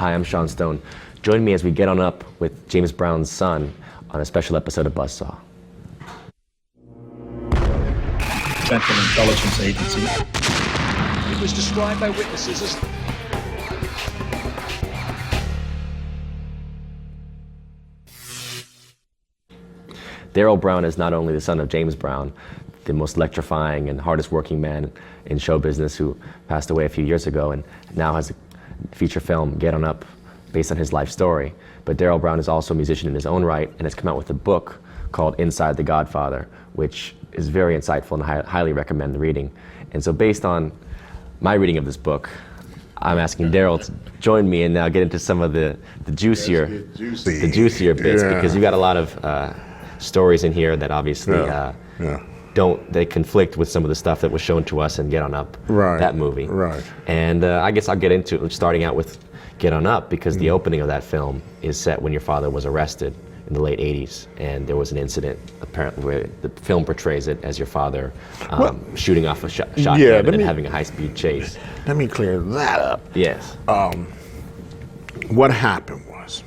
Hi, I'm Sean Stone. Join me as we get on up with James Brown's son on a special episode of Buzzsaw. Central Intelligence Agency. It was described by witnesses as Daryl Brown is not only the son of James Brown, the most electrifying and hardest working man in show business who passed away a few years ago and now has a feature film, Get On Up, based on his life story. But Daryl Brown is also a musician in his own right and has come out with a book called Inside the Godfather, which is very insightful and I highly recommend the reading. And so based on my reading of this book, I'm asking Daryl to join me and now get into some of the juicier bits, because you got a lot of stories in here that obviously they conflict with some of the stuff that was shown to us in Get On Up, that movie. Right. And I guess I'll get into it, starting out with Get On Up, because the opening of that film is set when your father was arrested in the late 80s, and there was an incident apparently where the film portrays it as your father shooting off a shotgun and then having a high-speed chase. Let me clear that up. Yes. What happened was,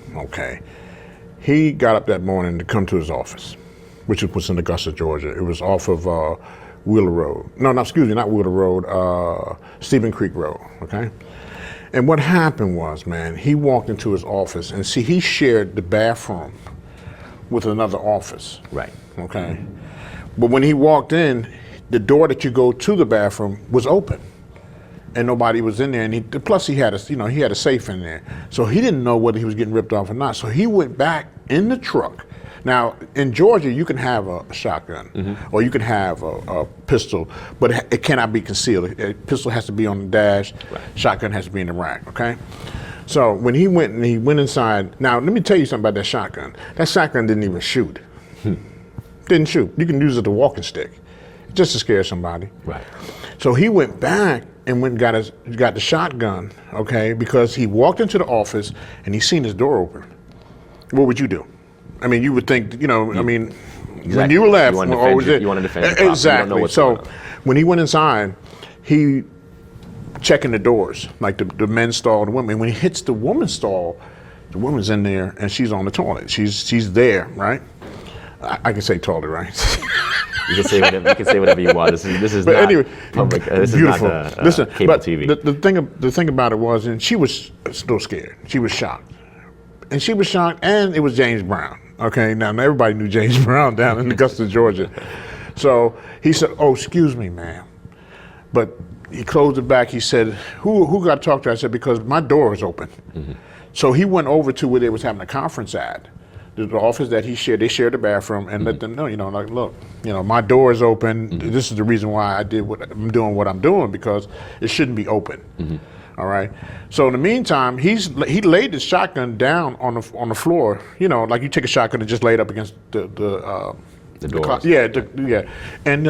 he got up that morning to come to his office, which was in Augusta, Georgia. It was off of Wheeler Road. Not Wheeler Road, Stephen Creek Road, okay? And what happened was, man, he walked into his office, and see, he shared the bathroom with another office. Right. Okay? But when he walked in, the door that you go to the bathroom was open, and nobody was in there. And plus he had a safe in there, so he didn't know whether he was getting ripped off or not. So he went back in the truck. Now in Georgia, you can have a shotgun, or you can have a pistol, but it cannot be concealed. A pistol has to be on the dash. Right. Shotgun has to be in the rack. Okay. So when he went inside. Now let me tell you something about that shotgun. That shotgun didn't even shoot. Didn't shoot. You can use it as a walking stick, just to scare somebody. Right. So he went back and got the shotgun, okay, because he walked into the office and he seen his door open. What would you do? I mean, you would think, when you left, you want to defend your exactly. So when he went inside, he checking the doors, like the men's stall, the women. When he hits the woman's stall, the woman's in there and she's on the toilet. She's there, right? I can say toilet, right? You can say whatever you want. This is but not anyway, public. This beautiful. is not Listen, cable but TV. The thing about it was, and she was still scared. She was shocked, and and it was James Brown. Okay, now everybody knew James Brown down in Augusta, Georgia. So he said, "Oh, excuse me, ma'am," but he closed it back. He said, "Who got to talk to her?" I said, "Because my door is open." So he went over to where they was having a conference at. The office that he shared, they shared the bathroom, and let them know, look, my door is open. This is the reason why I'm doing what I'm doing, because it shouldn't be open. All right. So in the meantime, he laid the shotgun down on the floor. Like you take a shotgun and just lay it up against the doors. And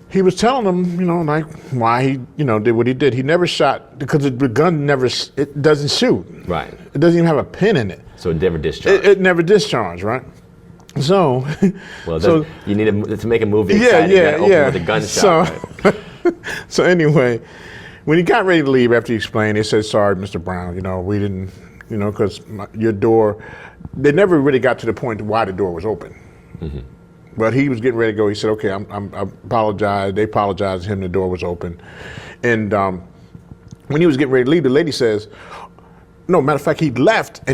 he was telling them, why he, did what he did. He never shot because the gun it doesn't shoot. Right. It doesn't even have a pin in it. So it never discharged. It never discharged, right? So. Well, you need to make a movie exciting. Open with a gunshot. Right? So anyway, when he got ready to leave after he explained, he said, "Sorry, Mr. Brown, we didn't, because your door." They never really got to the point why the door was open. But he was getting ready to go. He said, "Okay, I apologize." They apologized to him. The door was open, and when he was getting ready to leave, the lady says, "No, matter of fact, he left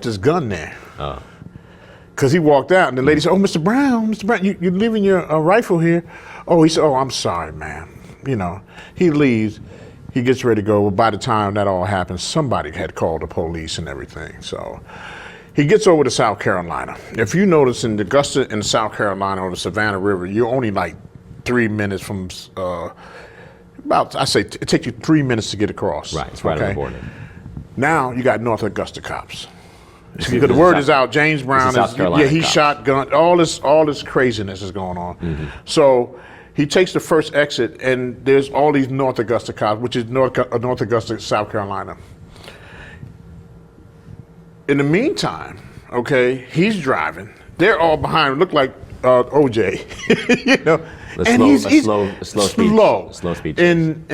his gun there." Because he walked out, and the lady said, "Oh, Mr. Brown, you're leaving your rifle here." Oh, he said, "Oh, I'm sorry, ma'am." He leaves. He gets ready to go. Well, by the time that all happens, somebody had called the police and everything. So he gets over to South Carolina. If you notice, in Augusta and South Carolina on the Savannah River, you're only like 3 minutes from it takes you 3 minutes to get across. Right, it's right on the border. Now you got North Augusta cops. Because the word is out, James Brown he shot gun. All this craziness is going on. So he takes the first exit, and there's all these North Augusta cops, which is North Augusta, South Carolina. In the meantime, he's driving. They're all behind him, look like OJ, Slow speech. And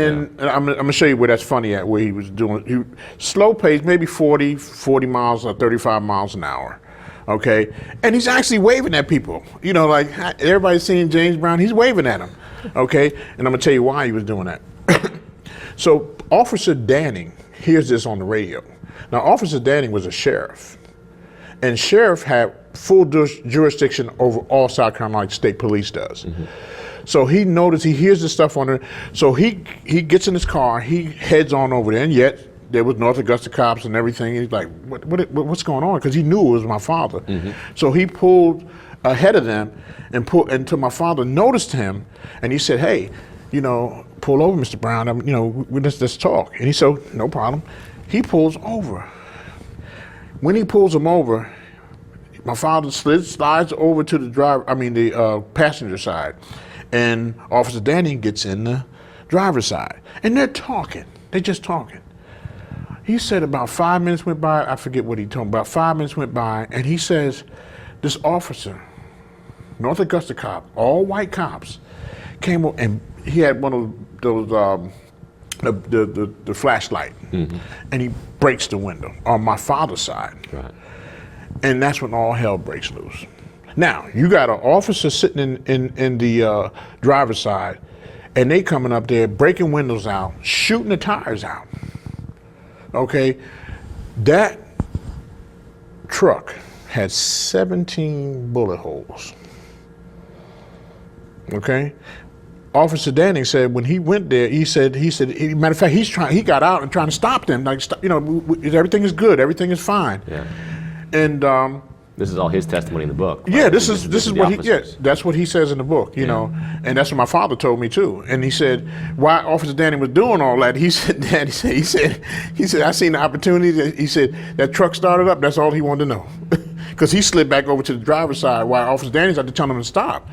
I'm gonna show you where that's funny at, where he was doing slow pace, maybe 40 miles or 35 miles an hour. Okay, and he's actually waving at people. You know, like everybody's seeing James Brown, he's waving at him. Okay, and I'm gonna tell you why he was doing that. So Officer Danning hears this on the radio. Now, Officer Danning was a sheriff, and sheriff had full jurisdiction over all South Carolina State Police does. So he noticed, he hears this stuff on there. So he gets in his car, he heads on over there, and yet there was North Augusta cops and everything. He's like, what's going on? Because he knew it was my father. So he pulled ahead of them and until my father noticed him, and he said, hey, you know, pull over, Mr. Brown. You know, let's talk. And he said, no problem. He pulls over. When he pulls him over, my father slides over to the passenger side, and Officer Danny gets in the driver's side, and they're talking. They're just talking. He said about 5 minutes went by. I forget what he told me. About 5 minutes went by, and he says, this officer, North Augusta cop, all white cops, came over, and he had one of those the flashlight, and he breaks the window on my father's side. Right. And that's when all hell breaks loose. Now, you got an officer sitting in the driver's side, and they coming up there, breaking windows out, shooting the tires out. Okay? That truck had 17 bullet holes. Okay? Officer Danning said when he went there, he said, matter of fact, he got out and trying to stop them, like, you know, everything is good, everything is fine. Yeah. And this is all his testimony in the book. Right? Yeah, this is what that's what he says in the book, you know, and that's what my father told me too. And he said, why Officer Danning was doing all that, he said, he said, I seen the opportunity. He said that truck started up. That's all he wanted to know, because he slid back over to the driver's side while Officer Danning's had to tell him to stop.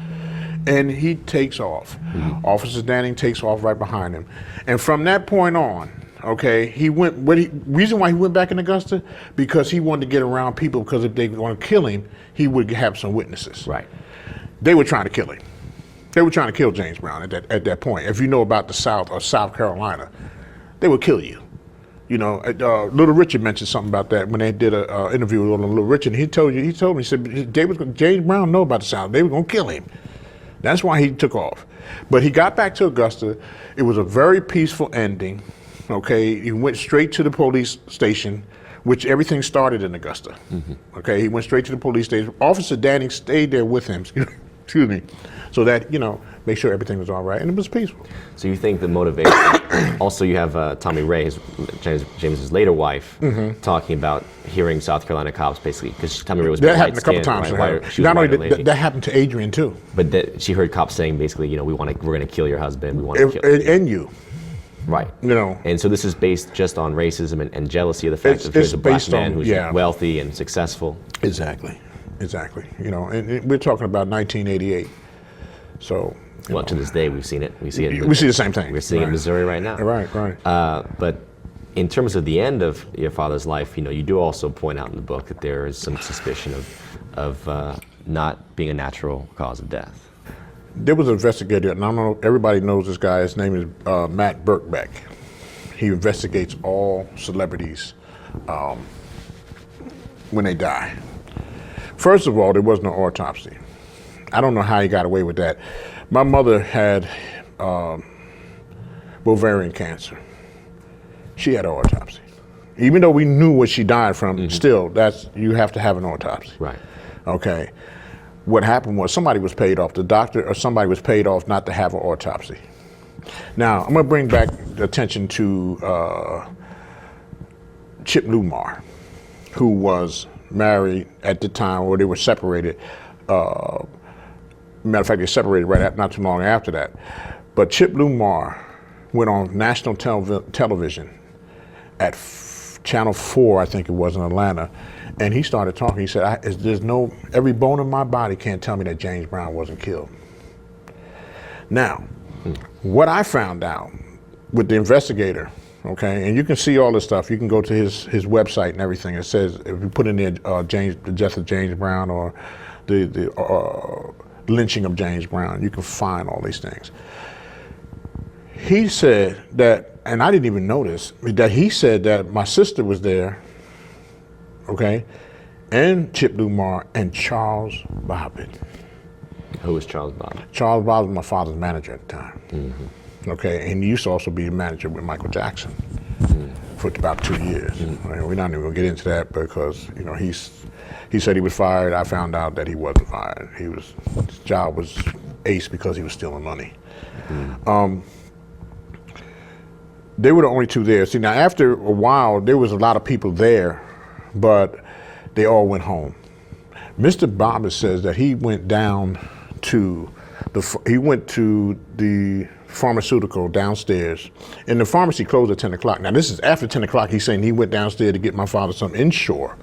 And he takes off. Officer Danning takes off right behind him. And from that point on, okay, reason why he went back in Augusta, because he wanted to get around people, because if they want to kill him, he would have some witnesses. Right. They were trying to kill him. They were trying to kill James Brown at that point. If you know about the South or South Carolina, they would kill you. You know, Little Richard mentioned something about that when they did an interview with Little Richard. He told me, he said, James Brown know about the South. They were going to kill him. That's why he took off. But he got back to Augusta. It was a very peaceful ending. Okay, he went straight to the police station, which everything started in Augusta. Okay, he went straight to the police station. Officer Danning stayed there with him, excuse me, so that, you know, make sure everything was all right, and it was peaceful. So you think the motivation, also you have Tommy Ray, James's later wife, talking about hearing South Carolina cops basically, because Tommy Ray was that happened a couple times. Right? Not only that happened to Adrian too. But she heard cops saying basically, you know, we're going to kill your husband. We want to kill and you. Right. You know. And so this is based just on racism and jealousy of the fact that here's a black man who's wealthy and successful. Exactly. You know, and we're talking about 1988. So. Well, to this day, we've seen it. We see it. We see the same thing. We're seeing it in Missouri right now. Right. But in terms of the end of your father's life, you know, you do also point out in the book that there is some suspicion of not being a natural cause of death. There was an investigator, and I don't know, everybody knows this guy. His name is Matt Birkbeck. He investigates all celebrities when they die. First of all, there was no autopsy. I don't know how he got away with that. My mother had ovarian cancer. She had an autopsy. Even though we knew what she died from, still, you have to have an autopsy. Right. Okay. What happened was somebody was paid off, the doctor or somebody was paid off not to have an autopsy. Now, I'm going to bring back attention to Chip Lumar, who was married at the time, or they were separated. Matter of fact, they separated not too long after that. But Chip Lumar went on national television at Channel 4, I think it was, in Atlanta, and he started talking. He said, every bone in my body can't tell me that James Brown wasn't killed. Now, what I found out with the investigator, okay, and you can see all this stuff. You can go to his website and everything. It says, if you put in there the death of James Brown or the lynching of James Brown. You can find all these things. He said that, and I didn't even notice, that he said that my sister was there, okay, and Chip Lumar and Charles Bobbitt. Who was Charles Bobbitt? Charles Bobbitt was my father's manager at the time. Okay, and he used to also be a manager with Michael Jackson for about 2 years. Right, we're not even gonna get into that because he said he was fired. I found out that he wasn't fired. His job was ace because he was stealing money. They were the only two there. See, now after a while, there was a lot of people there, but they all went home. Mr. Bobbitt says that he went down to the pharmaceutical downstairs, and the pharmacy closed at 10 o'clock. Now this is after 10 o'clock. He's saying he went downstairs to get my father some Insure.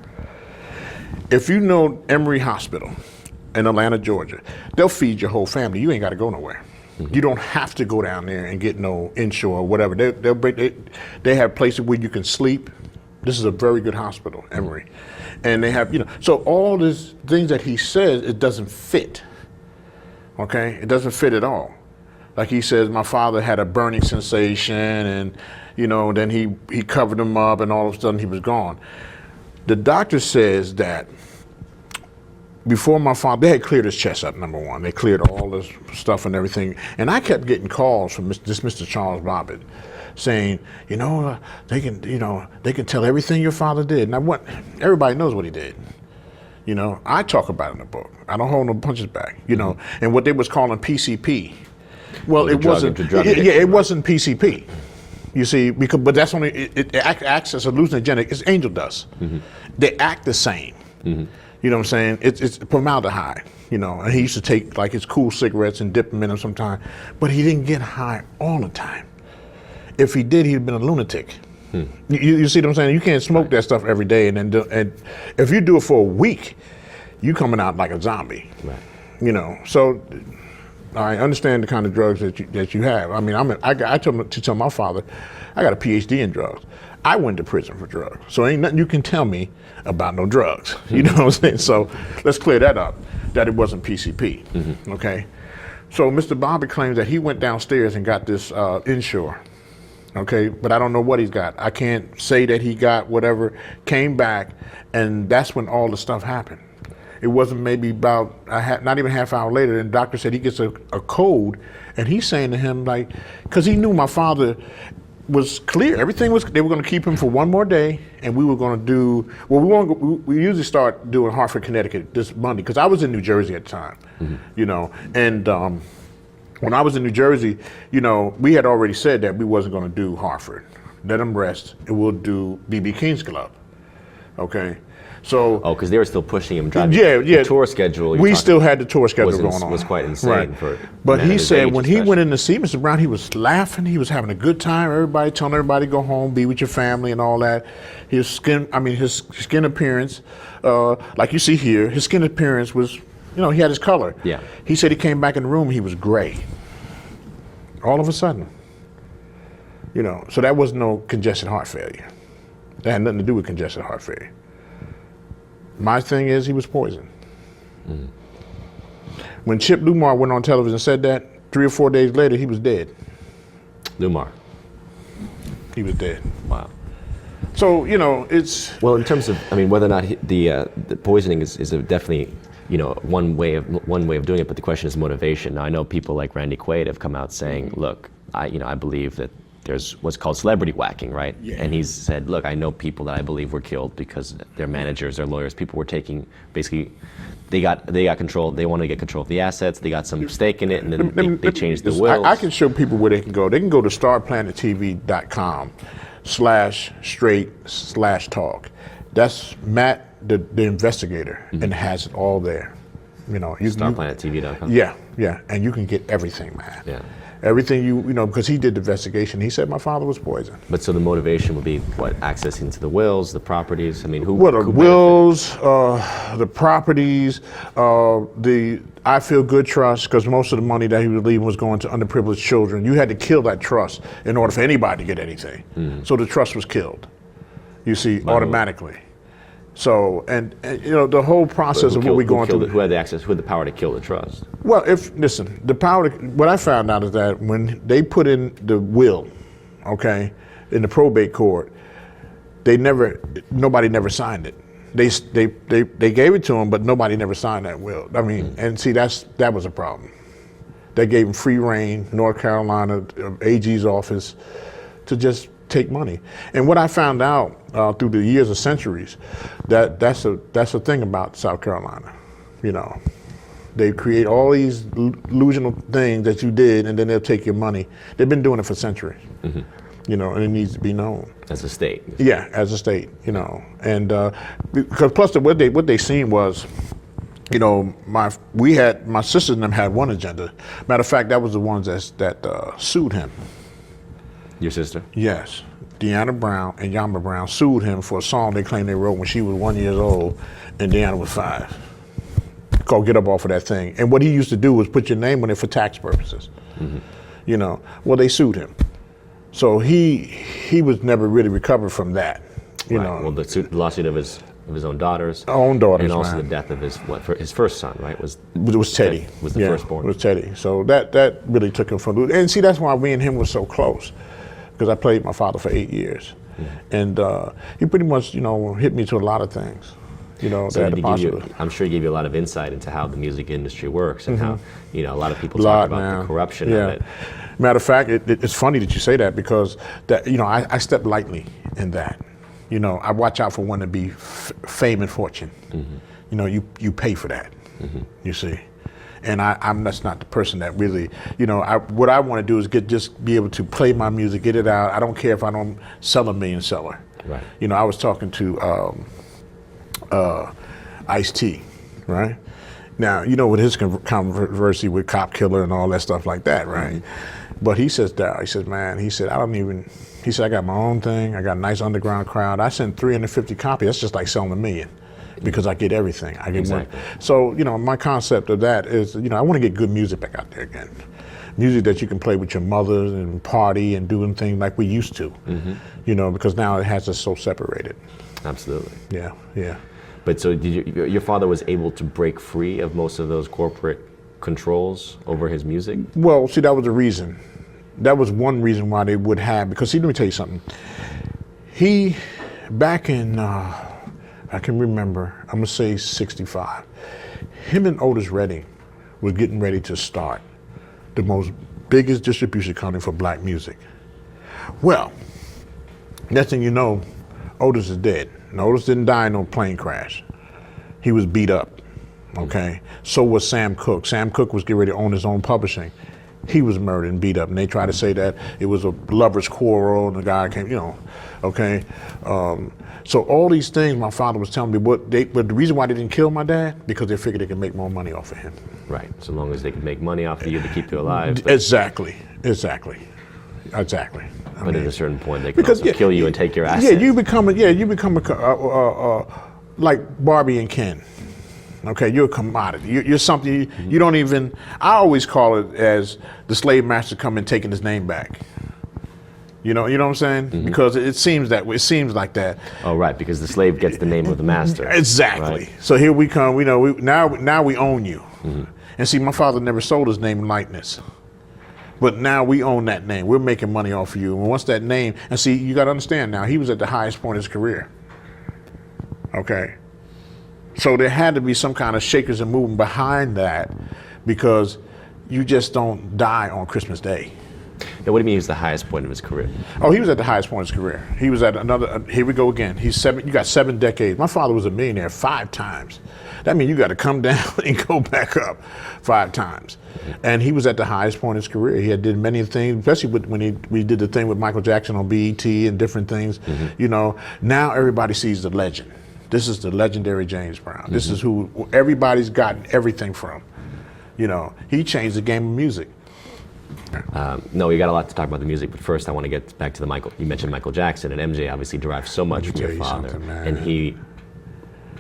If you know Emory Hospital in Atlanta, Georgia, they'll feed your whole family. You ain't got to go nowhere. You don't have to go down there and get no Insure or whatever. They have places where you can sleep. This is a very good hospital, Emory. And they have, so all these things that he says, it doesn't fit. Okay? It doesn't fit at all. Like he says, my father had a burning sensation and, then he covered him up and all of a sudden he was gone. The doctor says that before my father, they had cleared his chest up, number one. They cleared all this stuff and everything. And I kept getting calls from this Mr. Charles Bobbitt saying, they can tell everything your father did. Now everybody knows what he did. I talk about it in the book. I don't hold no punches back, and what they was calling PCP. Well, it wasn't, it wasn't PCP. You see, but that's only, it acts as hallucinogenic as angel dust. They act the same. You know what I'm saying? It's formaldehyde, and he used to take like his cool cigarettes and dip them in them sometime, but he didn't get high all the time. If he did, he'd been a lunatic. You see what I'm saying? You can't smoke that stuff every day, and if you do it for a week, you coming out like a zombie. Right. So I understand the kind of drugs that you have. I mean, I tell my father, I got a PhD in drugs. I went to prison for drugs, so ain't nothing you can tell me about no drugs. You know what I'm saying? So let's clear that up, that it wasn't PCP, okay? So Mr. Bobbitt claims that he went downstairs and got this Insure, okay? But I don't know what he's got. I can't say that he got whatever, came back, and that's when all the stuff happened. It wasn't maybe about, not even a half hour later, and the doctor said he gets a code, and he's saying to him, like, because he knew my father was clear. Everything was, they were going to keep him for one more day, and we were going to do, we usually start doing Hartford, Connecticut this Monday, because I was in New Jersey at the time, and when I was in New Jersey, we had already said that we wasn't going to do Hartford. Let them rest, and we'll do B.B. King's Club, okay? So, because they were still pushing him, driving. Yeah. The tour schedule. We still had the tour schedule going on. Was quite insane. Right. For but he said when he went in to see Mr. Brown, he was laughing. He was having a good time. Everybody telling everybody to go home, be with your family, and all that. His skin appearance, like you see here, his skin appearance was, he had his color. Yeah. He said he came back in the room, he was gray. All of a sudden, So that was no congested heart failure. That had nothing to do with congested heart failure. My thing is, he was poisoned. When Chip Lumar went on television and said that, 3 or 4 days later, he was dead. Lumar. He was dead. Wow. So, it's... Well, in terms of, whether or not the poisoning is definitely, one way of doing it, but the question is motivation. Now, I know people like Randy Quaid have come out saying, look, I believe that there's what's called celebrity whacking, right? Yeah. And he's said, look, I know people that I believe were killed because their managers, their lawyers, people were taking, basically, they got control, they wanted to get control of the assets, they got some stake in it, and then they changed the wills. I can show people where they can go. They can go to starplanettv.com/straight/talk. That's Matt, the investigator, and has it all there. Starplanettv.com. Yeah, and you can get everything, man. Yeah. Everything because he did the investigation. He said my father was poisoned. But so the motivation would be what? Accessing to the wills, the properties. Who? Well, the who wills, the properties, the I Feel Good trust, because most of the money that he was leaving was going to underprivileged children. You had to kill that trust in order for anybody to get anything. So the trust was killed. You see, automatically. So, and you know, the whole process of what we're going through. Who had the access? Who had the power to kill the trust? Well, listen, the power. What I found out is that when they put in the will, okay, in the probate court, nobody never signed it. They gave it to him, but nobody never signed that will. I mean, and see, that was a problem. They gave him free reign, North Carolina AG's office, to just take money. And what I found out through the years of centuries, that's a thing about South Carolina. You know, they create all these illusional things that you did, and then they'll take your money. They've been doing it for centuries. Mm-hmm. You know, and it needs to be known. As a state. Yeah, as a state, you know. And because plus what they seen was, you know, my sisters and them had one agenda. Matter of fact, that was the ones that sued him. Your sister? Yes. Deanna Brown and Yama Brown sued him for a song they claimed they wrote when she was 1 year old and Deanna was 5. Called Get Up Off of That Thing. And what he used to do was put your name on it for tax purposes. Mm-hmm. You know, well, they sued him. So he was never really recovered from that. You know. Well, the lawsuit of his own daughters. Own daughters, and also man. the death of his first son, right? It was Teddy. Was the firstborn. It was Teddy. So that really took him from. And see, that's why me and him was so close, because I played my father for 8 years, and he pretty much, you know, hit me to a lot of things. You know, so that I'm sure he gave you a lot of insight into how the music industry works and how, you know, a lot of people talk about the corruption of it. Matter of fact, it's funny that you say that, because that, you know, I step lightly in that. You know, I watch out for one to be fame and fortune. Mm-hmm. You know, you pay for that. Mm-hmm. You see, and that's not the person that really, you know, what I want to do is just be able to play my music, get it out. I don't care if I don't sell a million seller. Right. You know, I was talking to Ice-T, right? Now, you know, with his controversy with Cop Killer and all that stuff like that, right? Mm-hmm. But he says, Daryl, he says, man, he said, I got my own thing. I got a nice underground crowd. I send 350 copies. That's just like selling 1 million, because I get everything. I get exactly. one. So, you know, my concept of that is, you know, I want to get good music back out there again. Music that you can play with your mothers and party and doing things like we used to, you know, because now it has us so separated. Absolutely. Yeah, yeah. But so your father was able to break free of most of those corporate controls over his music? Well, see, that was the reason. That was one reason why they would have, because see, let me tell you something. He, back in, I can remember, I'm gonna say 65, him and Otis Redding were getting ready to start the most biggest distribution company for black music. Well, next thing you know, Otis is dead. And Otis didn't die in no plane crash. He was beat up, okay? So was Sam Cooke. Sam Cooke was getting ready to own his own publishing. He was murdered and beat up, and they tried to say that it was a lover's quarrel, and the guy came, you know, okay? So all these things my father was telling me, but the reason why they didn't kill my dad, because they figured they could make more money off of him. Right, so long as they could make money off of you to keep you alive. Exactly. But at a certain point, they can also kill you and take your assets. Yeah, you become like Barbie and Ken. Okay, you're a commodity. You're something you don't even. I always call it as the slave master coming taking his name back. You know what I'm saying? Mm-hmm. Because it seems that way. It seems like that. Oh, right, because the slave gets the name of the master. Exactly. Right? So here we come. We know now we own you. Mm-hmm. And see, my father never sold his name and likeness. But now we own that name. We're making money off of you. And once that name, and see, you got to understand now, he was at the highest point of his career. Okay. So there had to be some kind of shakers and movement behind that, because you just don't die on Christmas Day. Now, what do you mean he was the highest point of his career? Oh, he was at the highest point of his career. He was at another, here we go again. You got 7 decades. My father was a millionaire 5 times. That means you got to come down and go back up 5 times. And he was at the highest point of his career. He had did many things, especially when we did the thing with Michael Jackson on BET and different things. Mm-hmm. You know, now everybody sees the legend. This is the legendary James Brown. Mm-hmm. This is who everybody's gotten everything from. You know, he changed the game of music. No, we got a lot to talk about the music, but first I want to get back to the Michael. You mentioned Michael Jackson, and MJ obviously derived so much from your father, and he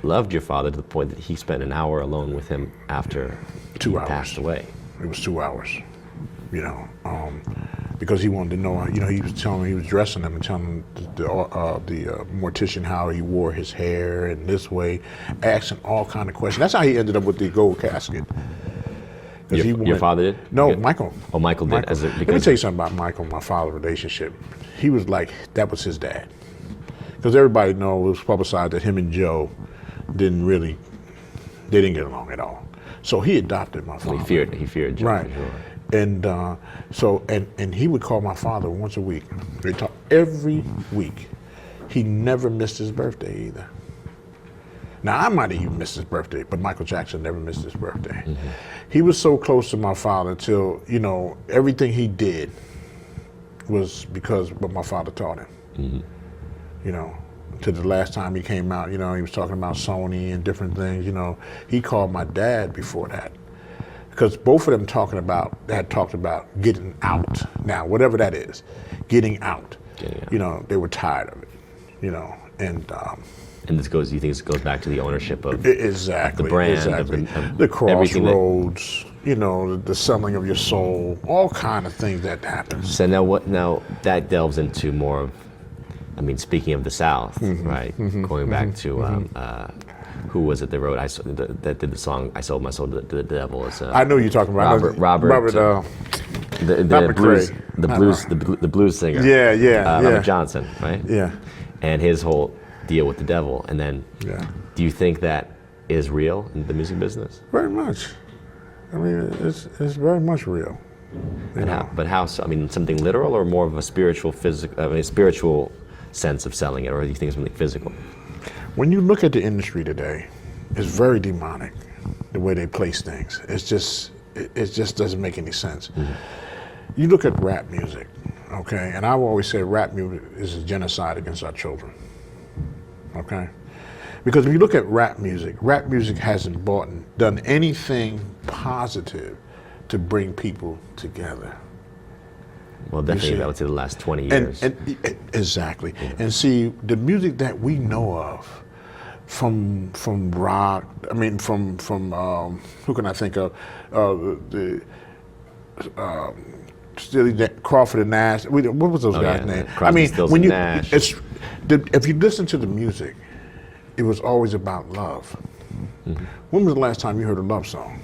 loved your father to the point that he spent an hour alone with him after he passed away. It was 2 hours. You know, because he wanted to know. You know, he was telling me, he was dressing them and telling the mortician how he wore his hair and this way, asking all kind of questions. That's how he ended up with the gold casket. Your father did? No, Michael. Oh, Michael did. Let me tell you something about Michael and my father's relationship. He was like, that was his dad. Because everybody knows, it was publicized that him and Joe they didn't get along at all. So he adopted my father. He feared Joe. Right. Sure. And he would call my father once a week. They talk every week. He never missed his birthday either. Now, I might have even missed his birthday, but Michael Jackson never missed his birthday. Mm-hmm. He was so close to my father till, you know, everything he did was because of what my father taught him. Mm-hmm. You know, to the last time he came out, you know, he was talking about Sony and different things, you know. He called my dad before that. Because both of them had talked about getting out. Now, whatever that is, getting out. You know, they were tired of it, you know, and you think this goes back to the ownership of exactly the brand, exactly. of The crossroads, you know, the selling of your soul, all kind of things that happen. So now that delves into more of, I mean, speaking of the South, mm-hmm. right? Mm-hmm. Going back to who was it that wrote that did the song "I Sold My Soul to the Devil"? I know you're talking about Robert the blues singer. Yeah. Robert Johnson, right? Yeah. And his whole deal with the devil, and then do you think that is real in the music business? Very much. I mean, it's very much real. But how so? I mean, something literal or more of a spiritual sense of selling it, or do you think it's something physical? When you look at the industry today, it's very demonic, the way they place things. It just doesn't make any sense. Mm-hmm. You look at rap music, okay, and I've always said rap music is a genocide against our children, okay? Because when you look at rap music hasn't done anything positive to bring people together. Well, definitely, I would say the last 20 years. Exactly. Yeah. And see, the music that we know of, from rock, I mean, from who can I think of? Crawford and Nash. What was those guys' name? I mean, Stills when and Nash. If you listen to the music, it was always about love. Mm-hmm. When was the last time you heard a love song?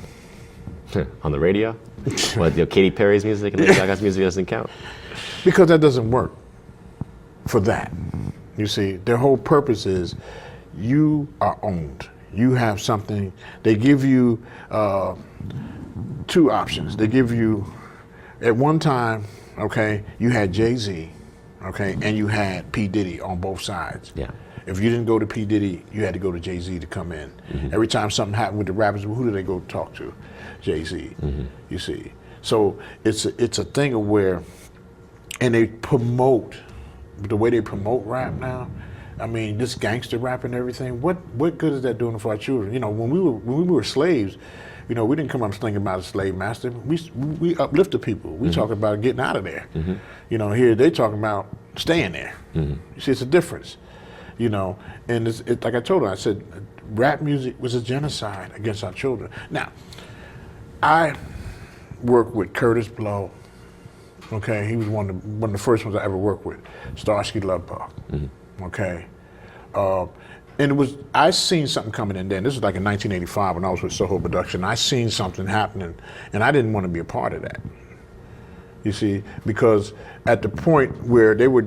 On the radio? What, Katy Perry's music and Lady Gaga's music doesn't count? Because that doesn't work for that. You see, their whole purpose is you are owned. You have something. They give you two options. They give you, at one time, okay, you had Jay-Z, okay, and you had P. Diddy on both sides. Yeah. If you didn't go to P. Diddy, you had to go to Jay-Z to come in. Mm-hmm. Every time something happened with the rappers, who do they go talk to? Jay-Z, mm-hmm. You see. So it's a thing of where, and they promote, the way they promote rap now, I mean, this gangster rap and everything, what good is that doing for our children? You know, when we were slaves, you know, we didn't come up thinking about a slave master. We uplifted people. We talk about getting out of there. Mm-hmm. You know, here they talking about staying there. Mm-hmm. You see, it's a difference. You know, and it's like I told her, I said, rap music was a genocide against our children. Now, I worked with Curtis Blow. Okay, he was one of the first ones I ever worked with. Starsky Love Bug. Mm-hmm. Okay, and I seen something coming in then. This was like in 1985 when I was with Soho Production. I seen something happening, and I didn't want to be a part of that. You see, because at the point where they were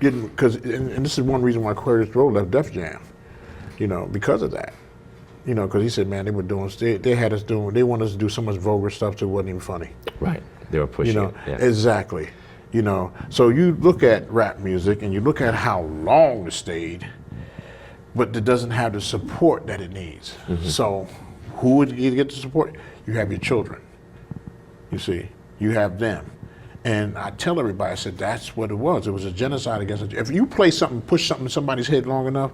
and this is one reason why Curtis Blow left Def Jam. You know, because of that. You know, because he said, man, they had us doing, they wanted us to do so much vulgar stuff that it wasn't even funny. Right. They were pushing it. Yeah. Exactly. You know, so you look at rap music and you look at how long it stayed, but it doesn't have the support that it needs. Mm-hmm. So who would you get the support? You have your children. You see, you have them. And I tell everybody, I said, that's what it was. It was a genocide against it. If you push something in somebody's head long enough,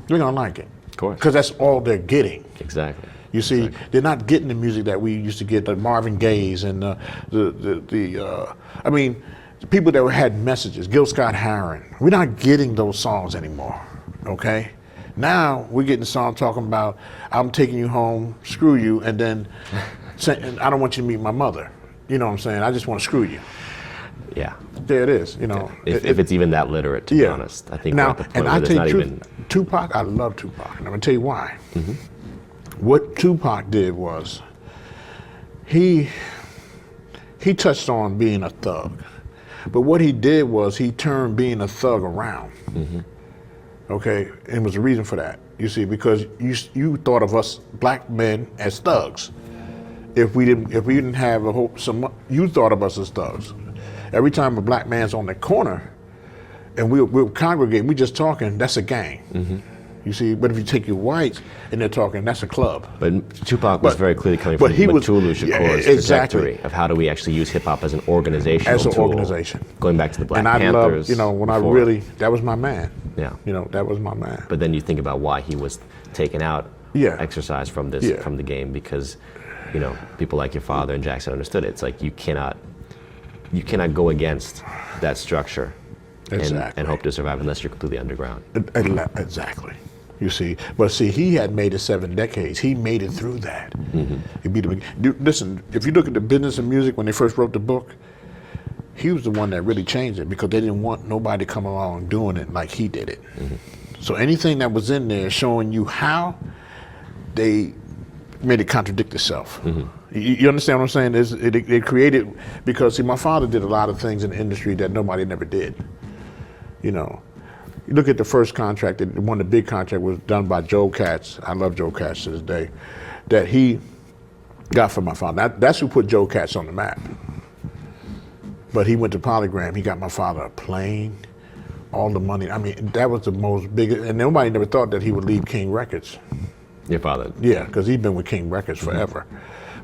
they're going to like it. Of course. Because that's all they're getting. Exactly. You see, they're not getting the music that we used to get, like Marvin Gaye's and the people that had messages, Gil Scott-Heron. We're not getting those songs anymore, okay? Now we're getting a song talking about, I'm taking you home, screw you, and then saying, I don't want you to meet my mother. You know what I'm saying? I just want to screw you. Yeah. There it is. You know, If it's even that literate, to be honest, I think we're now, at the point and where I there's tell not you, even. Tupac, I love Tupac, and I'm gonna tell you why. What Tupac did was he touched on being a thug, but what he did was he turned being a thug around. Okay, and it was a reason for that. You see, because you thought of us black men as thugs. If we didn't have you thought of us as thugs. Every time a black man's on the corner, and we're congregating, we just talking, that's a gang. You see, but if you take your whites and they're talking, that's a club. But Tupac was very clearly coming but from he was- Mutulu Shakur's exactly. trajectory of how do we actually use hip hop as an organizational As an tool, organization. going back to the Black And I Panthers. love, you know, when I before. really, that was my man. Yeah. You know, that was my man. But then you think about why he was taken out, Yeah. exercised from this Yeah. from the game, because, you know, people like your father and Jackson understood it. It's like you cannot go against that structure Exactly. and hope to survive unless you're completely underground. Exactly. You see, but see, he had made it 7 decades. He made it through that. He beat him. Listen, if you look at the business of music when they first wrote the book, he was the one that really changed it because they didn't want nobody to come along doing it like he did it. So anything that was in there showing you how, they made it contradict itself. You understand what I'm saying? It created, because see, my father did a lot of things in the industry that nobody never did. You know, you look at the first contract, one of the big contract was done by Joe Katz. I love Joe Katz to this day. That he got from my father. That's who put Joe Katz on the map. But he went to Polygram. He got my father a plane, all the money. I mean, that was the most biggest, and nobody never thought that he would leave King Records. Your father. Yeah, because he'd been with King Records forever.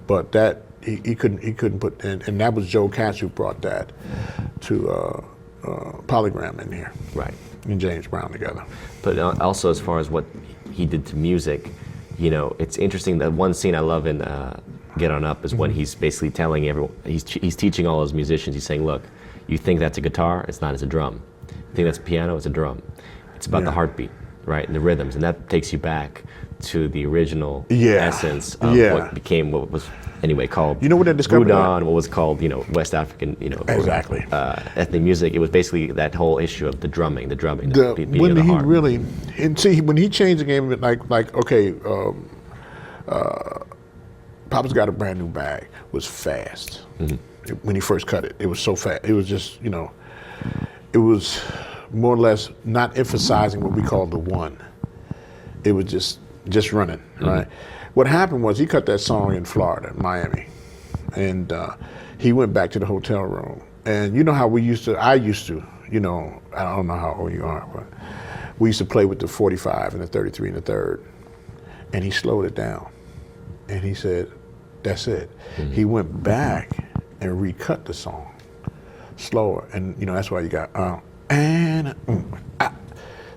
But that he couldn't put, and that was Joe Katz who brought that to Polygram in here. Right. And James Brown together. But also, as far as what he did to music, you know, it's interesting that one scene I love in Get On Up is when he's basically telling everyone, he's teaching all his musicians, he's saying, look, you think that's a guitar, it's not, it's a drum. You think that's a piano, it's a drum. It's about the heartbeat, right, and the rhythms, and that takes you back to the original essence of what became, what was anyway called, you know what they discovered? Budan, what was called, you know, West African, you know, exactly, ethnic music. It was basically that whole issue of the drumming, the beating of when the he heart. really, and see, when he changed the game, like okay, Papa's Got a Brand New Bag was fast. When he first cut it, it was so fast. It was just, you know, it was more or less not emphasizing what we call the one. It was just running, right? What happened was he cut that song in Florida, Miami, and he went back to the hotel room. And you know how I used to, you know, I don't know how old you are, but we used to play with the 45 and the 33 and the third. And he slowed it down. And he said, that's it. He went back and recut the song slower. And, you know, that's why you got,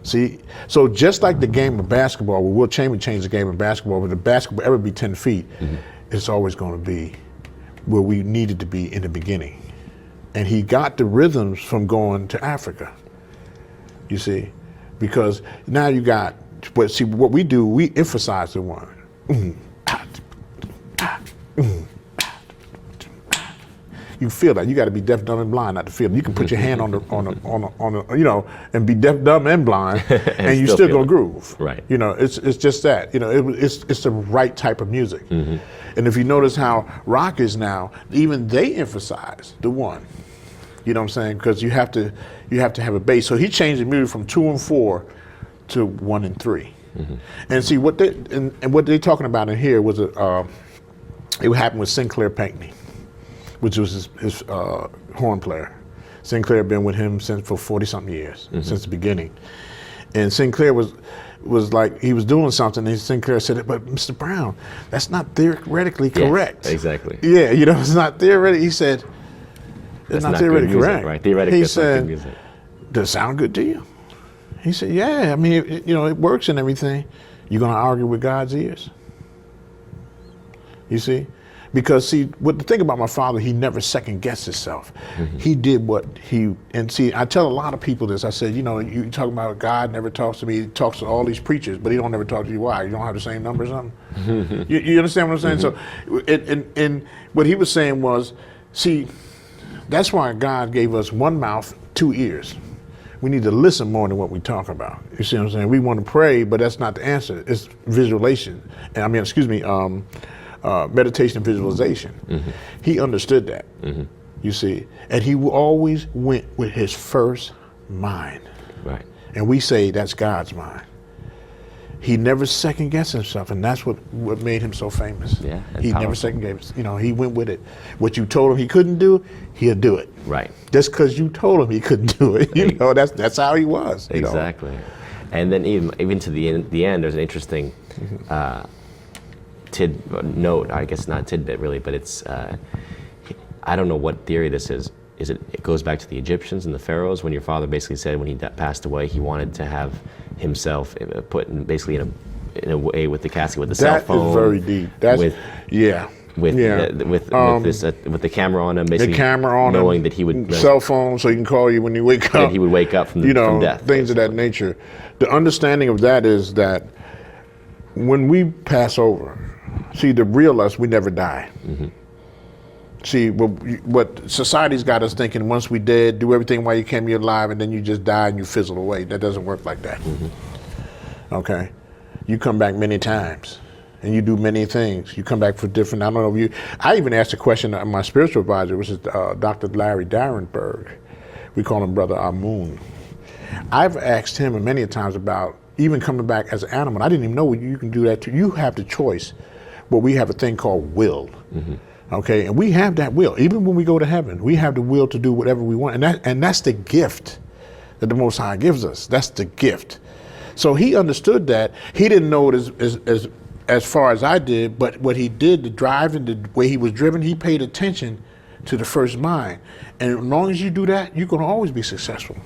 See, so just like the game of basketball, where Will Chamberlain changed the game of basketball, but the basketball ever be 10 feet, it's always going to be where we needed to be in the beginning. And he got the rhythms from going to Africa, you see, because now you got, but see, what we do, we emphasize the one. You feel that. You got to be deaf, dumb, and blind not to feel it. You can put your hand on the, you know, and be deaf, dumb, and blind, and you still gonna groove. Right. You know, it's just that. You know, it's the right type of music. And if you notice how rock is now, even they emphasize the one. You know what I'm saying? Because you have to have a bass. So he changed the music from 2 and 4 to 1 and 3. And see what what they're talking about in here was it happened with Sinclair Pinckney, which was his horn player. Sinclair had been with him for 40-something years, since the beginning. And Sinclair was like, he was doing something, and Sinclair said, but Mr. Brown, that's not theoretically correct. Exactly. Yeah, you know, it's not theoretic. He said, it's not theoretically correct. Right? Theoretically, he it's not said, good music. does it sound good to you? He said, yeah, I mean, you know, it works and everything. You're going to argue with God's ears? You see? Because see, what the thing about my father, he never second guessed himself. He did what and see, I tell a lot of people this. I said, you know, you talk about God never talks to me. He talks to all these preachers, but he don't never talk to you. Why? You don't have the same number or something? You understand what I'm saying? So, and what he was saying was, See, that's why God gave us one mouth, two ears. We need to listen more than what we talk about. You see what I'm saying? We want to pray, but that's not the answer. It's visualization. And meditation and visualization. Mm-hmm. He understood that. Mm-hmm. You see, and he always went with his first mind. Right. And we say that's God's mind. He never second guessed himself, and that's what made him so famous. Yeah, and he never powerful. second guessed. He went with it. What you told him he couldn't do, he'll do it. Right. Just because you told him he couldn't do it, that's how he was. Exactly. And then even to the end, there's an interesting note. I guess not tidbit really, but it's I don't know what theory this is. It goes back to the Egyptians and the pharaohs when your father basically said when he passed away he wanted to have himself put in basically in a way with the casket with the cell phone. That is very deep. That's with the camera on him, basically the camera on knowing him, that he would cell phone so he can call you when you wake up. That he would wake up from death. Things of that nature. The understanding of that is that when we pass over, see the real us, we never die. Mm-hmm. See, what society's got us thinking, once we dead, do everything while you can be alive, and then you just die and you fizzle away. That doesn't work like that. Mm-hmm. Okay? You come back many times, and you do many things. You come back for different, I don't know if I even asked a question of my spiritual advisor, which is Dr. Larry Darenberg. We call him Brother Amun. I've asked him many times about even coming back as an animal. I didn't even know you can do that too. You have the choice, but we have a thing called will. Mm-hmm. Okay, and we have that will. Even when we go to heaven, we have the will to do whatever we want, and that's the gift that the Most High gives us. That's the gift. So he understood that. He didn't know it as far as I did, but what he did, the drive and the way he was driven, he paid attention to the first mind. And as long as you do that, you're going to always be successful.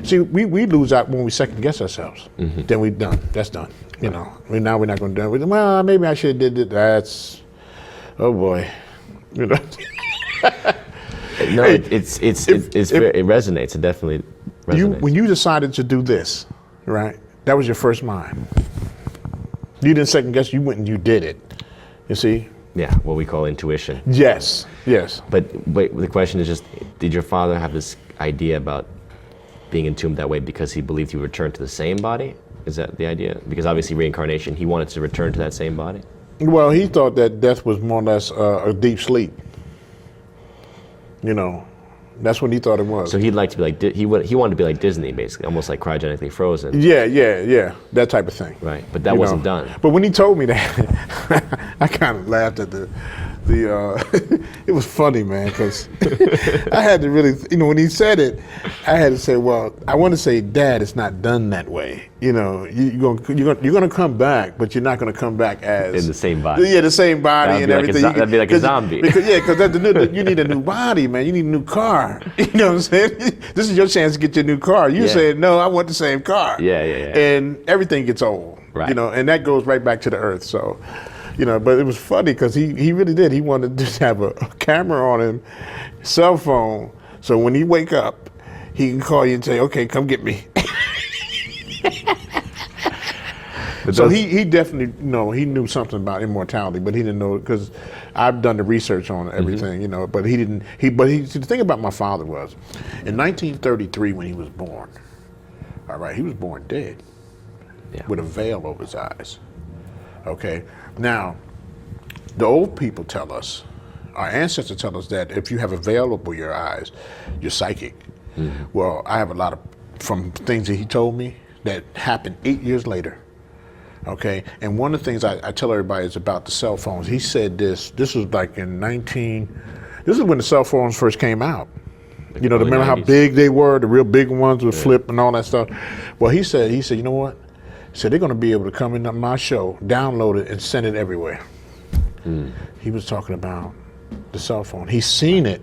See, we lose out when we second guess ourselves. Mm-hmm. Then we're done. That's done. Now we're not going to do it. Well, maybe I should have did it. That's, oh boy. No, it resonates. It definitely resonates. When you decided to do this, right? That was your first mind. You didn't second guess. You went and you did it. You see? Yeah, what we call intuition. Yes. But the question is just: did your father have this idea about being entombed that way because he believed he would return to the same body? Is that the idea? Because obviously reincarnation, he wanted to return to that same body. Well, he thought that death was more or less a deep sleep. That's what he thought it was. So he'd like to be like he wanted to be like Disney, basically, almost like cryogenically frozen. Yeah, that type of thing. Right, but that wasn't done. But when he told me that, I kind of laughed at the it was funny, man, because I had to really, when he said it, I had to say, well, I want to say, Dad, it's not done that way. You're gonna come back, but you're not gonna come back as in the same body. Yeah, the same body and everything. That'd be like a zombie. Because you need a new body, man. You need a new car. You know what I'm saying? This is your chance to get your new car. You said, no, I want the same car. Yeah. And everything gets old. Right. And that goes right back to the earth. So. But it was funny because he really did. He wanted to just have a camera on him, cell phone, so when he wake up, he can call you and say, okay, come get me. So he definitely, he knew something about immortality, but he didn't know, because I've done the research on everything, Mm-hmm. But he didn't, see, the thing about my father was, in 1933 when he was born, all right, he was born dead with a veil over his eyes. Okay, now, the old people tell us, our ancestors tell us that if you have a veil over your eyes, you're psychic. Mm-hmm. Well, I have a lot from things that he told me that happened 8 years later. Okay, and one of the things I tell everybody is about the cell phones. He said this was like this is when the cell phones first came out. Remember how big they were, the real big ones with flip and all that stuff? Well, he said, you know what? So they're going to be able to come into my show, download it, and send it everywhere. He was talking about the cell phone. He's seen it,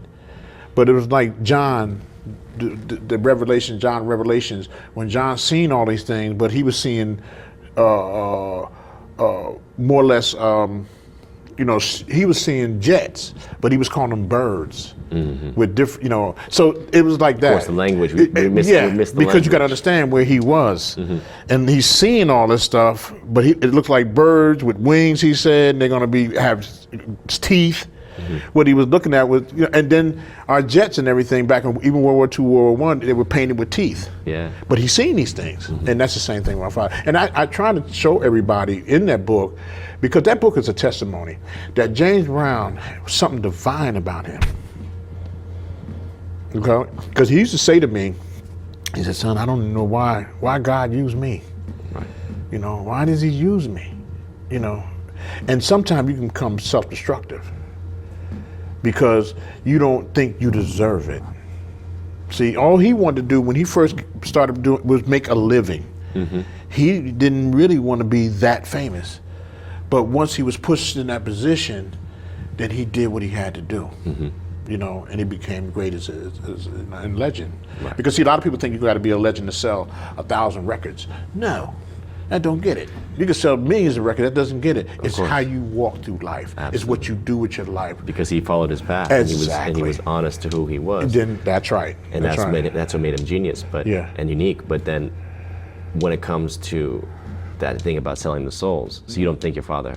but it was like John, the Revelations, when John seen all these things, but he was seeing more or less, he was seeing jets, but he was calling them birds. Mm-hmm. With different, so it was like that. Of course, the language, we missed the because language. you got to understand where he was, and he's seeing all this stuff. But it looks like birds with wings. He said, and they're going to have teeth. What he was looking at was, and then our jets and everything back in even World War II, World War I, they were painted with teeth. Yeah. But he's seen these things, and that's the same thing with my father. And I try to show everybody in that book, because that book is a testimony that James Brown, was something divine about him. Okay? Because he used to say to me, he said, son, I don't know why God used me. Right. You know, why does he use me? You know, and sometimes you can become self-destructive because you don't think you deserve it. See, all he wanted to do when he first started doing was make a living. He didn't really want to be that famous. But once he was pushed in that position, then he did what he had to do. You know, and he became great as a legend. Right. Because see, a lot of people think you got to be a legend to sell 1,000 records. No, that don't get it. You can sell millions of records, that doesn't get it. It's course. how you walk through life. Absolutely. It's what you do with your life. Because he followed his path, Exactly. and he was honest to who he was. And then that's right. And that's what made him genius, and unique. But then, when it comes to that thing about selling the souls, so you don't think your father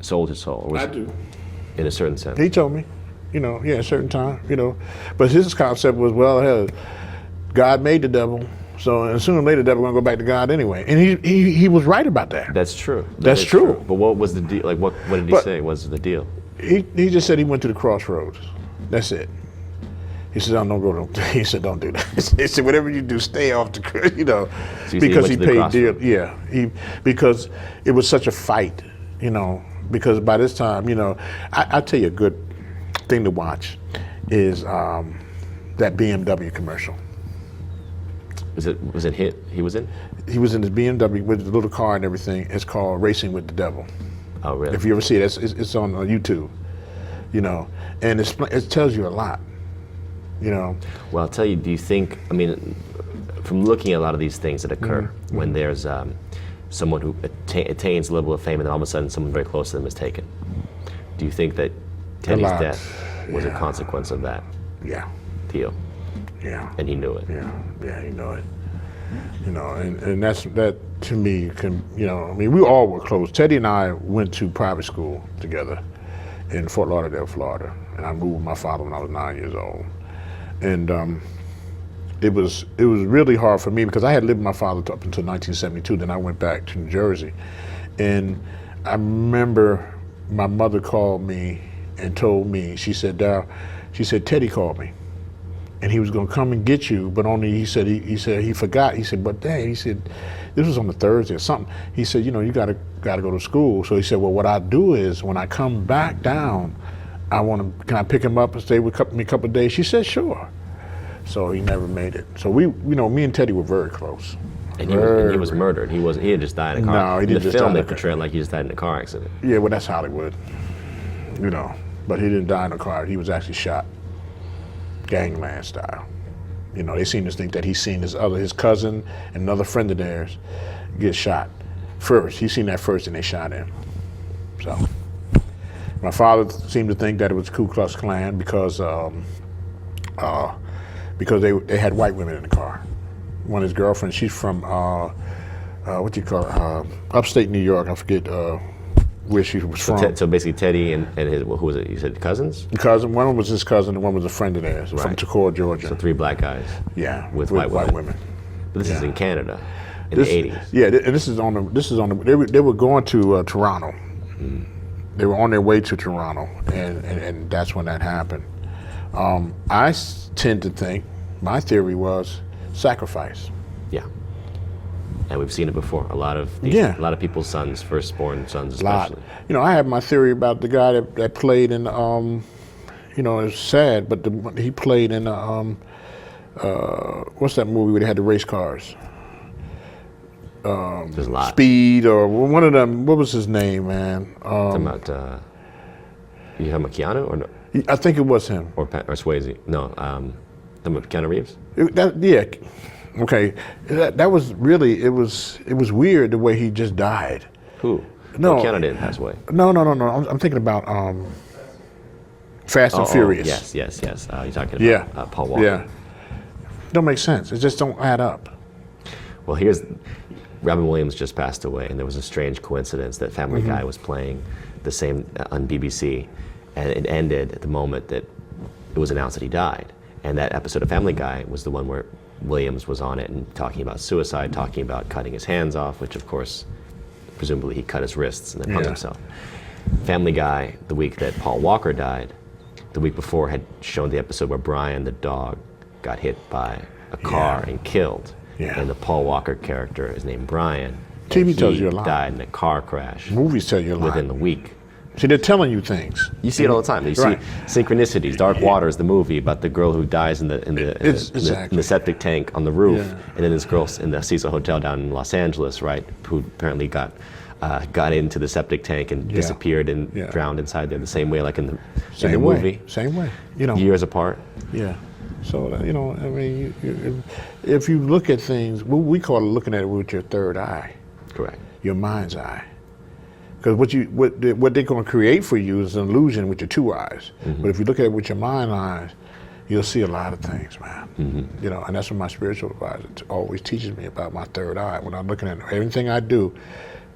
sold his soul? Or was I do. In a certain sense. He told me, you know, yeah, a certain time, you know. But his concept was, well, hell, God made the devil, so sooner or later the devil gonna go back to God anyway. And he was right about that. That's true. That's true. But what was the deal? Like, what did he say was the deal? He just said he went to the crossroads. That's it. He said, don't go to, he said, don't do that. He said, whatever you do, stay off the, you know, So because he paid dear. crossroads. Yeah, because it was such a fight, you know, because by this time, you know, I tell you a good thing to watch is that BMW commercial. Was it hit? He was in? He was in his BMW with the little car and everything. It's called Racing with the Devil. Oh, really? If you ever see it, it's on YouTube, you know, and it tells you a lot, you know. Well, I'll tell you, do you think, I mean, from looking at a lot of these things that occur when there's someone who attains a level of fame and then all of a sudden someone very close to them is taken, do you think that Teddy's lot. death was a consequence of that Yeah, deal? yeah. And he knew it. Yeah, you know it. You know, and that to me can, you know, I mean, we all were close. Teddy and I went to private school together in Fort Lauderdale, Florida, and I moved with my father when I was 9 years old. And it was really hard for me because I had lived with my father up until 1972. Then I went back to New Jersey, and I remember my mother called me and told me, she said, Daryl, she said, Teddy called me. And he was going to come and get you, but only he said he forgot. He said, but dang, he said, this was on a Thursday or something. He said, you know, you gotta go to school. So he said, well, what I do is when I come back down, can I pick him up and stay with me a couple of days? She said, sure. So he never made it. So we, you know, me and Teddy were very close. And he was murdered. He had just died in a car. No, he didn't In the just film, die they in a car. portray it like he just died in a car accident. Yeah, well, that's Hollywood, you know. But he didn't die in a car. He was actually shot, gangland style. You know, they seem to think that he's seen his cousin and another friend of theirs get shot first. He seen that first and they shot him. So my father seemed to think that it was Ku Klux Klan because they had white women in the car. One of his girlfriends, she's from upstate New York. I forget where she was from. So basically, Teddy and his, who was it? You said cousins? Cousin. One was his cousin, and one was a friend of theirs from Right. Toccoa, Georgia. So 3 black guys. Yeah, with white women. But this is Yeah. in Canada, in the 80s. Yeah, and this is on the. They were going to Toronto. They were on their way to Toronto, and that's when that happened. I tend to think my theory was sacrifice. Yeah. And we've seen it before. A lot of people's sons, firstborn sons especially. You know, I have my theory about the guy that played in, you know, it's sad, but he played in, what's that movie where they had the race cars? There's a lot. Speed or one of them. What was his name, man? Talking about, you talking about Keanu or no? I think it was him. Or Swayze? No, talking about Keanu Reeves? Yeah. Okay, that was really, it was weird the way he just died. Who? No. Well, Keanu didn't pass away. No. I'm thinking about Fast and Furious. Yes. You're talking Yeah. about Paul Walker. Yeah. Don't make sense. It just don't add up. Well, Robin Williams just passed away, and there was a strange coincidence that Family Guy was playing the same on BBC, and it ended at the moment that it was announced that he died. And that episode of Family Guy was the one where Williams was on it and talking about suicide, talking about cutting his hands off, which of course, presumably he cut his wrists and then hung himself. Family Guy, the week that Paul Walker died, the week before had shown the episode where Brian the dog got hit by a car and killed. And the Paul Walker character is named Brian. TV tells you a lot. Died in a car crash. Movies tell you a lot. Within the week. See, they're telling you things. You see it all the time. You see synchronicities. Dark Water is the movie about the girl who dies in the septic tank on the roof, and then this girl in the Cecil Hotel down in Los Angeles, right, who apparently got into the septic tank and disappeared and drowned inside there. The same way, like in the movie. Same way. Years apart. Yeah. So I mean, if you look at things, we call it looking at it with your third eye. Correct. Your mind's eye. Because what they're going to create for you is an illusion with your two eyes. But if you look at it with your mind eyes, you'll see a lot of things, man. And that's what my spiritual advisor always teaches me about my third eye. When I'm looking at everything I do,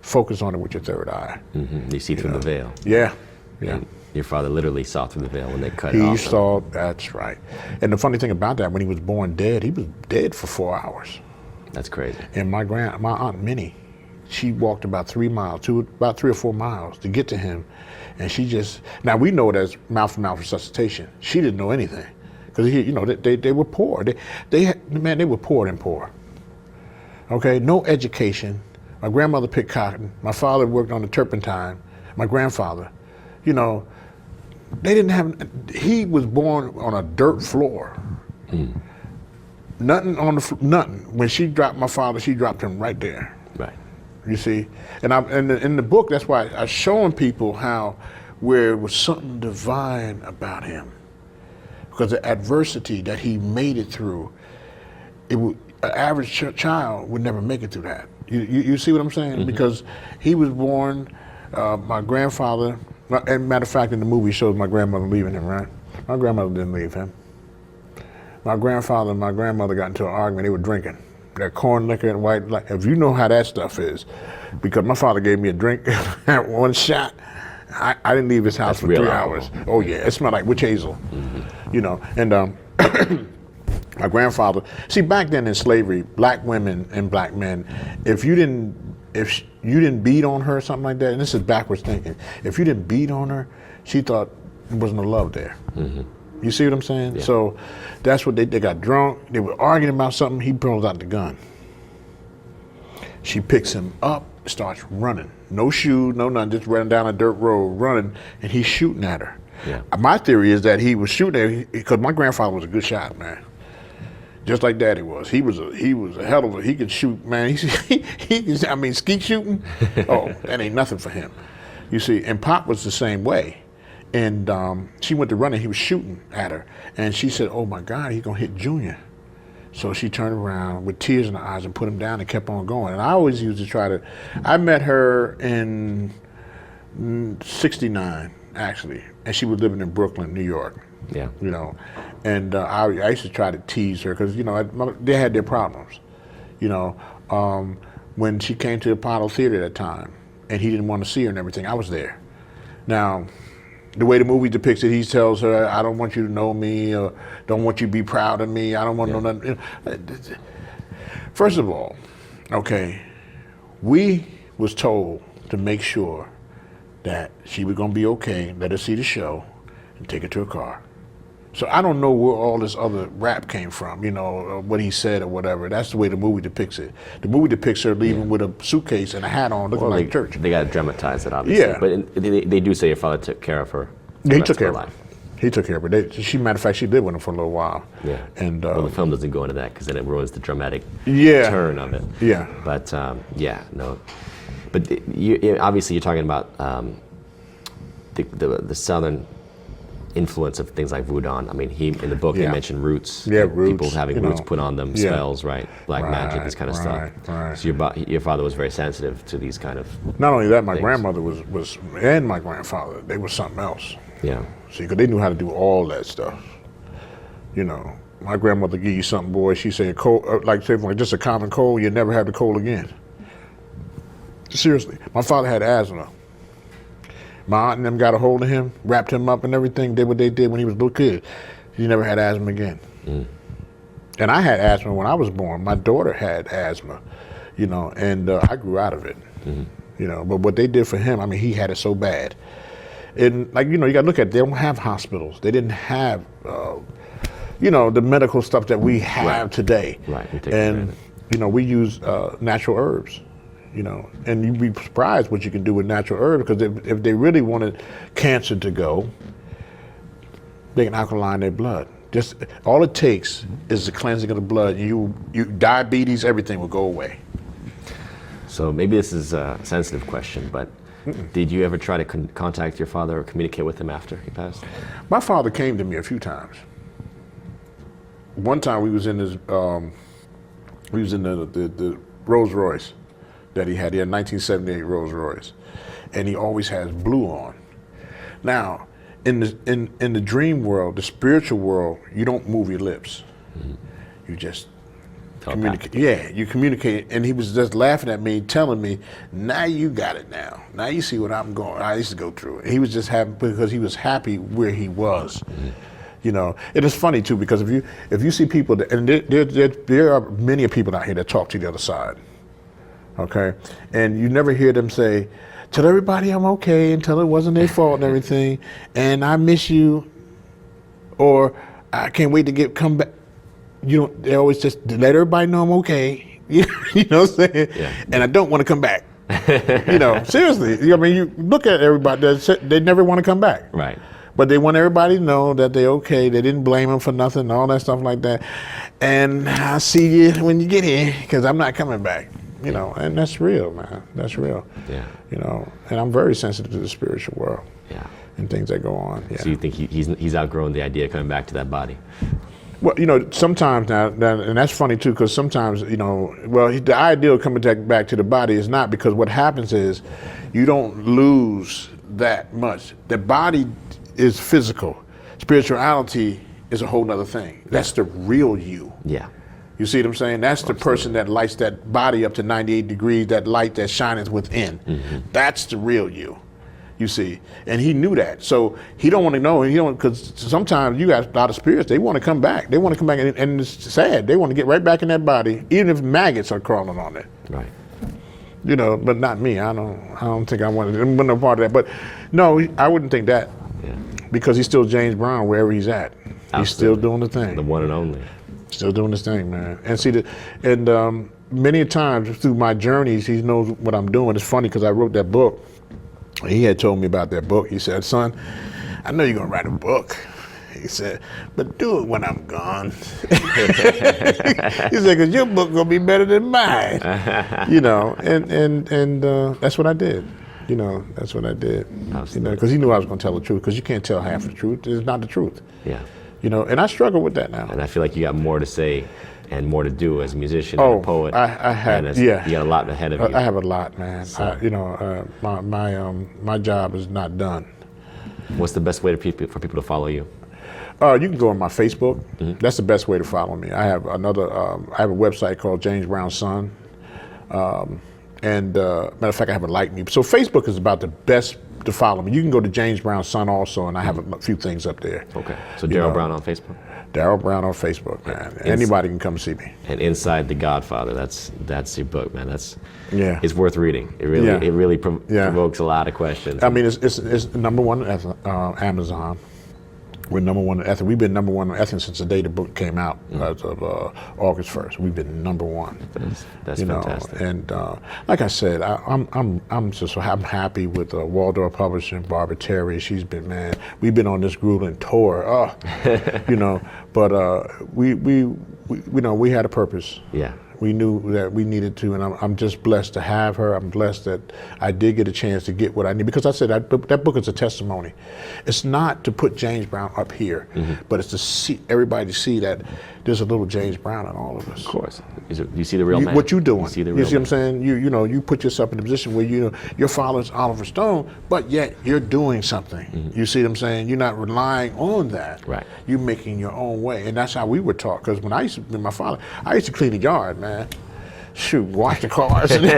focus on it with your third eye. You see through the veil. Yeah. And your father literally saw through the veil when they cut it off. He saw, that's right. And the funny thing about that, when he was born dead, he was dead for 4 hours. That's crazy. And my Aunt Minnie, she walked about 3 miles, about 3 or 4 miles to get to him. And she just, now we know it as mouth-to-mouth resuscitation. She didn't know anything. Because, they were poor. They were poor and poor. Okay, no education. My grandmother picked cotton. My father worked on the turpentine. My grandfather, they didn't have, he was born on a dirt floor. Nothing on the, nothing. When she dropped my father, she dropped him right there. Right. You see? And in the book, that's why I'm showing people how, where it was something divine about him. Because the adversity that he made it through, an average child would never make it through that. You see what I'm saying? Because he was born, my grandfather, and matter of fact, in the movie shows my grandmother leaving him, right? My grandmother didn't leave him. My grandfather and my grandmother got into an argument. They were drinking. That corn liquor and white, if you know how that stuff is, because my father gave me a drink at one shot, I didn't leave his house for 3 hours. Oh yeah, it smelled like witch hazel, and my grandfather, see back then in slavery, black women and black men, if you didn't beat on her or something like that, and this is backwards thinking, if you didn't beat on her, she thought there was no love there. You see what I'm saying? Yeah. So that's what they got drunk, they were arguing about something, he pulls out the gun. She picks him up, starts running. No shoes, no nothing, just running down a dirt road, running, and he's shooting at her. Yeah. My theory is that he was shooting at her because my grandfather was a good shot, man. Just like Daddy was. He was a hell of a, he could shoot, man. Skeet shooting, oh, that ain't nothing for him. You see, and Pop was the same way. And she went to run and he was shooting at her. And she said, oh my God, he's gonna hit Junior. So she turned around with tears in her eyes and put him down and kept on going. And I always used to try to, I met her in '69, actually. And she was living in Brooklyn, New York. Yeah. And I used to try to tease her because, they had their problems. When she came to the Apollo Theater at that time and he didn't want to see her and everything, I was there. Now, the way the movie depicts it, he tells her, I don't want you to know me, or don't want you to be proud of me, I don't want to know nothing. First of all, okay, we was told to make sure that she was gonna be okay, let her see the show, and take her to a car. So I don't know where all this other rap came from, what he said or whatever. That's the way the movie depicts it. The movie depicts her leaving with a suitcase and a hat on, looking like church. They got to dramatize it, obviously. Yeah. But they do say your father took care of her. Yeah, he took care of her. He took care of her. Matter of fact, she lived with him for a little while. Yeah. And well, the film doesn't go into that because then it ruins the dramatic turn of it. Yeah. But no. But obviously you're talking about the Southern influence of things like voodoo. I mean, in the book they mentioned roots. Yeah, roots. People having roots put on them, spells, right? Black magic, this kind of stuff. Right. So your father was very sensitive to these kind of. Not only that, my grandmother was, and my grandfather, they were something else. Yeah. See, because they knew how to do all that stuff. My grandmother give you something, boy. She said, cold, like just a common cold, you never have the cold again. Seriously, my father had asthma. My aunt and them got a hold of him, wrapped him up and everything, did what they did when he was a little kid. He never had asthma again. And I had asthma when I was born. My daughter had asthma, you know, and I grew out of it, you know. But what they did for him, I mean, he had it so bad. And like, you know, you got to look at it, they don't have hospitals. They didn't have, you know, the medical stuff that we have today. Right. We take it for And, granted. you know, we use natural herbs, you know, and you'd be surprised what you can do with natural herbs, because if they really wanted cancer to go, they can alkaline their blood. Just all it takes is the cleansing of the blood. You diabetes, everything will go away. So maybe this is a sensitive question, but did you ever try to contact your father or communicate with him after he passed? My father came to me a few times. One time we was in his, the Rolls Royce that he had. He had a 1978 Rolls Royce, and he always has blue on. Now, in the dream world, the spiritual world, you don't move your lips. You just communicate. Yeah, you communicate. And he was just laughing at me, telling me, "Now you got it. Now you see what I'm going. I used to go through." And he was just happy because he was happy where he was. You know, it is funny too, because if you see people that, and there are many people out here that talk to the other side. Okay, and you never hear them say, "Tell everybody I'm okay and tell it wasn't their fault and everything, and I miss you," or "I can't wait to come back." You know, they always just let everybody know I'm okay. You know what I'm saying? Yeah. And I don't want to come back. You know, seriously. I mean, you look at everybody, they never want to come back. Right. But they want everybody to know that they're okay. They didn't blame them for nothing, all that stuff like that. And I'll see you when you get here, because I'm not coming back. You know, and that's real, man. That's real. Yeah. You know, and I'm very sensitive to the spiritual world. Yeah. And things that go on. Yeah. So you think he's outgrown the idea of coming back to that body? Well, you know, sometimes now, and that's funny too, because sometimes, you know, well, the idea of coming back to the body is not, because what happens is you don't lose that much. The body is physical. Spirituality is a whole nother thing. That's the real you. Yeah. You see what I'm saying? That's the person that lights that body up to 98 degrees, that light that shines within. That's the real you. You see, and he knew that, so he don't want to know. He don't, because sometimes you got a lot of spirits. They want to come back. They want to come back, and it's sad. They want to get right back in that body, even if maggots are crawling on it. Right. You know, but not me. I don't think I want to. I'm no part of that. But no, I wouldn't think that, because he's still James Brown wherever he's at. He's still doing the thing. The one and only. Still doing this thing, man. And see, many times through my journeys, he knows what I'm doing. It's funny because I wrote that book. He had told me about that book. He said, "Son, I know you're gonna write a book." He said, "But do it when I'm gone." He said, "Because your book gonna be better than mine." You know, and that's what I did. You know, that's what I did. Absolutely. You know, because he knew I was gonna tell the truth. Because you can't tell half the truth. It's not the truth. Yeah. You know, and I struggle with that now. And I feel like you got more to say and more to do as a musician and a poet. I have, and yeah. You got a lot ahead of you. I have a lot, man. So. My job is not done. What's the best way for people to follow you? You can go on my Facebook. That's the best way to follow me. I have another. I have a website called James Brown Son. And matter of fact, I have a Like Me. So Facebook is about the best to follow me. You can go to James Brown Son also, and I have a few things up there. Okay. So Daryl Brown on Facebook? Daryl Brown on Facebook, man. Anybody can come see me. And Inside the Godfather, that's your book, man. It's worth reading. It really provokes a lot of questions. I mean, it's number one at Amazon. We're number one in Ethics. We've been number one in Ethics since the day the book came out, as of August 1st. We've been number one. That's fantastic. And like I said, I'm happy with Waldorf Publishing, Barbara Terry. She's been, man. We've been on this grueling tour. You know, but we had a purpose. Yeah. We knew that we needed to, and I'm just blessed to have her. I'm blessed that I did get a chance to get what I need, because I said that book is a testimony. It's not to put James Brown up here, but it's to see everybody to see that there's a little James Brown in all of us. Of course. You see the real man. What you're doing. You see the You real see what I'm man. saying? You put yourself in a position where your father's Oliver Stone, but yet you're doing something. You see what I'm saying? You're not relying on that. Right. You're making your own way, and that's how we were taught. Because when I used to be my father, I used to clean the yard, man. shoot, wash the cars. And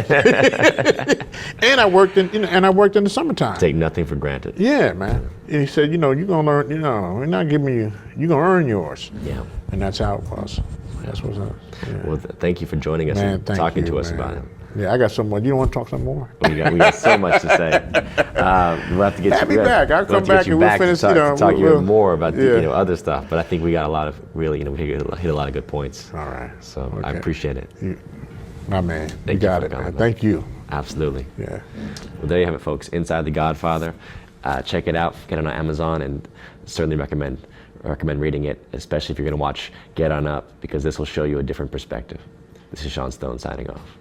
I worked in, and I worked in the summertime. Take nothing for granted. Yeah, man. And he said, you're gonna learn. We're not giving you. You're gonna earn yours. Yeah. And that's how it was. That's what's up. Yeah. Well, thank you for joining us Man, and thank talking you, to us man. about it. Yeah, I got some more. You don't want to talk some more? We got so much to say. We'll have to get Have you me back. I'll come back and we'll finish. to talk we'll, even more about yeah. other stuff. But I think we got a lot of really, we hit a lot of good points. All right. So I Okay. appreciate it. My man. Thank You you got for it, coming, man. man. Thank you. Absolutely. Yeah. Well, there you have it, folks. Inside the Godfather. Check it out. Get it on Amazon, and certainly recommend reading it, especially if you're going to watch Get On Up, because this will show you a different perspective. This is Sean Stone signing off.